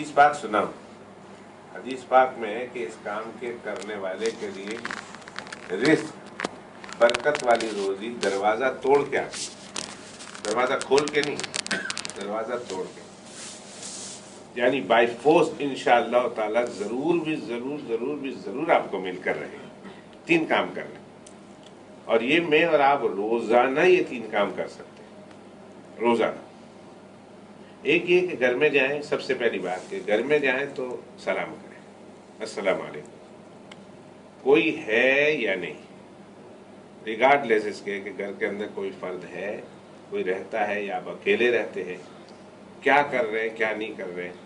حدیث پاک سناؤ. حدیث پاک میں ہے کہ اس کام کے کرنے والے کے لیے رزق، برکت والی روزی دروازہ توڑ کے آتی، دروازہ کھول کے نہیں، دروازہ توڑ کے، یعنی بائی فورس انشاءاللہ تعالی ضرور آپ کو مل کر رہے. 3 کام کرنے، اور یہ میں اور آپ روزانہ یہ 3 کام کر سکتے ہیں روزانہ. ایک یہ کہ گھر میں جائیں، سب سے پہلی بات کہ گھر میں جائیں تو سلام کریں، السلام علیکم، کوئی ہے یا نہیں، ریگارڈ لیس اس کے کہ گھر کے اندر کوئی فرد ہے، کوئی رہتا ہے یا آپ اکیلے رہتے ہیں، کیا کر رہے ہیں کیا نہیں کر رہے ہیں.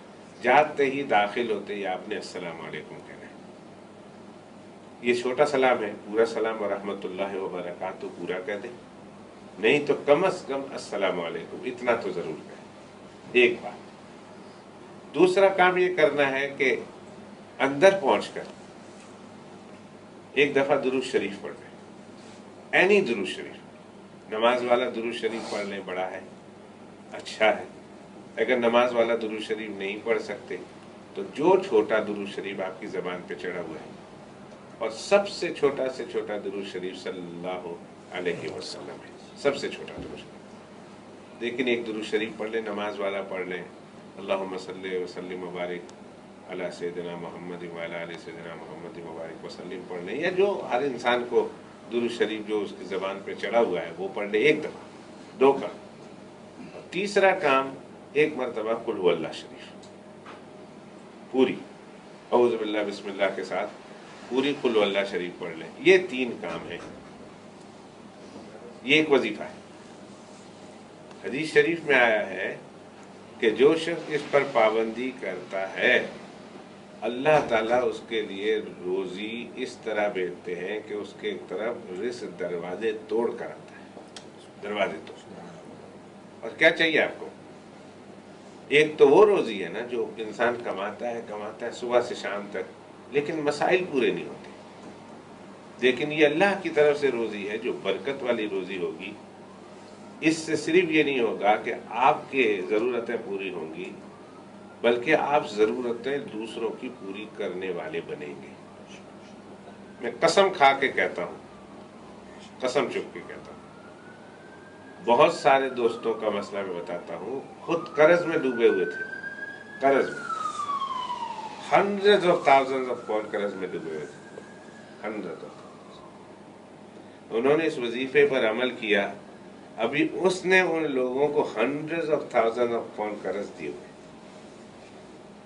جاتے ہی داخل ہوتے ہی آپ نے السلام علیکم کہنا ہے. یہ چھوٹا سلام ہے، پورا سلام ورحمۃ اللہ وبرکاتہ پورا کہہ دیں، نہیں تو کم از کم السلام علیکم اتنا تو ضرور کہیں. ایک بات. دوسرا کام یہ کرنا ہے کہ اندر پہنچ کر ایک دفعہ درود شریف پڑھ لیں، اینی درود شریف. نماز والا درود شریف پڑھ لیں، بڑا ہے، اچھا ہے. اگر نماز والا درود شریف نہیں پڑھ سکتے تو جو چھوٹا درود شریف آپ کی زبان پہ چڑھا ہوا ہے، اور سب سے چھوٹا درود شریف صلی اللہ علیہ وسلم ہے، سب سے چھوٹا درود شریف. لیکن ایک درود شریف پڑھ لیں، نماز والا پڑھ لیں، اللہم صلی وسلم مبارک علی سیدنا محمد وعلی آل سیدنا محمد مبارک وسلم پڑھ لیں، یا جو ہر انسان کو درود شریف جو اس کی زبان پہ چڑھا ہوا ہے وہ پڑھ لیں ایک دفعہ. 2 کام. تیسرا کام، ایک مرتبہ قل هو اللہ شریف پوری اعوذ باللہ بسم اللہ کے ساتھ پوری قل هو اللہ شریف پڑھ لیں. یہ 3 کام ہیں، یہ ایک وظیفہ ہے. حدیث شریف میں آیا ہے کہ جو شخص اس پر پابندی کرتا ہے اللہ تعالیٰ اس کے لیے روزی اس طرح بھیجتے ہیں کہ اس کے طرف رزق دروازے توڑ کر آتا ہے، دروازے توڑ. اور کیا چاہیے آپ کو؟ ایک تو وہ روزی ہے نا جو انسان کماتا ہے صبح سے شام تک، لیکن مسائل پورے نہیں ہوتے. لیکن یہ اللہ کی طرف سے روزی ہے جو برکت والی روزی ہوگی. اس سے صرف یہ نہیں ہوگا کہ آپ کے ضرورتیں پوری ہوں گی، بلکہ آپ ضرورتیں دوسروں کی پوری کرنے والے بنیں گے. میں قسم کھا کے کہتا ہوں، قسم چپ کے کہتا ہوں، بہت سارے دوستوں کا مسئلہ میں بتاتا ہوں، خود قرض میں ڈوبے ہوئے تھے، قرض میں hundred of thousand of pound قرض میں ڈوبے ہوئے تھے، ہنڈریڈ آف تھاؤزنڈ. انہوں نے اس وظیفے پر عمل کیا، ابھی اس نے ان لوگوں کو hundred of thousand of pound قرض دیے ہوئے.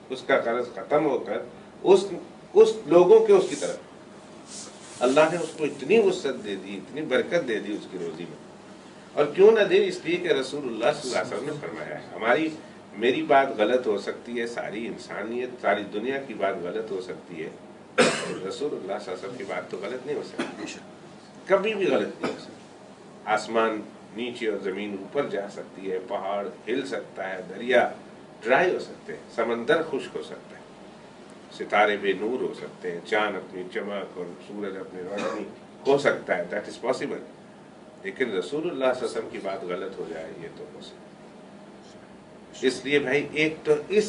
اس کا قرض ختم ہو کر اس لوگوں کے اس کی طرف اللہ نے اس کو اتنی وسعت دے دی، اتنی برکت دے دی اس کی روزی میں. اور کیوں نہ دے؟ اس لیے کہ رسول اللہ صلی اللہ علیہ وسلم نے فرمایا ہے. میری بات غلط ہو سکتی ہے، ساری انسانیت، ساری دنیا کی بات غلط ہو سکتی ہے، رسول اللہ صلی اللہ علیہ وسلم کی بات تو غلط نہیں ہو سکتی، کبھی بھی غلط نہیں ہو سکتی. آسمان نیچے اور زمین اوپر جا سکتی ہے، پہاڑ ہل سکتا ہے، دریا ڈرائی ہو سکتے ہیں، سمندر خشک ہو سکتا ہے، ستارے بے نور ہو سکتے ہیں، چاند اپنی چمک اور سورج اپنی روشنی ہو سکتا ہے، دیٹ از پاسبل. لیکن رسول اللہ صلی اللہ علیہ وسلم کی بات غلط ہو جائے یہ تو ہو سکتا. اس لیے بھائی ایک تو اس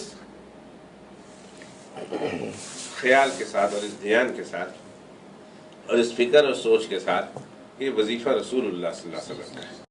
خیال کے ساتھ اور اس دھیان کے ساتھ اور اس فکر اور سوچ کے ساتھ یہ وظیفہ رسول اللہ صلی اللہ علیہ وسلم کا ہے.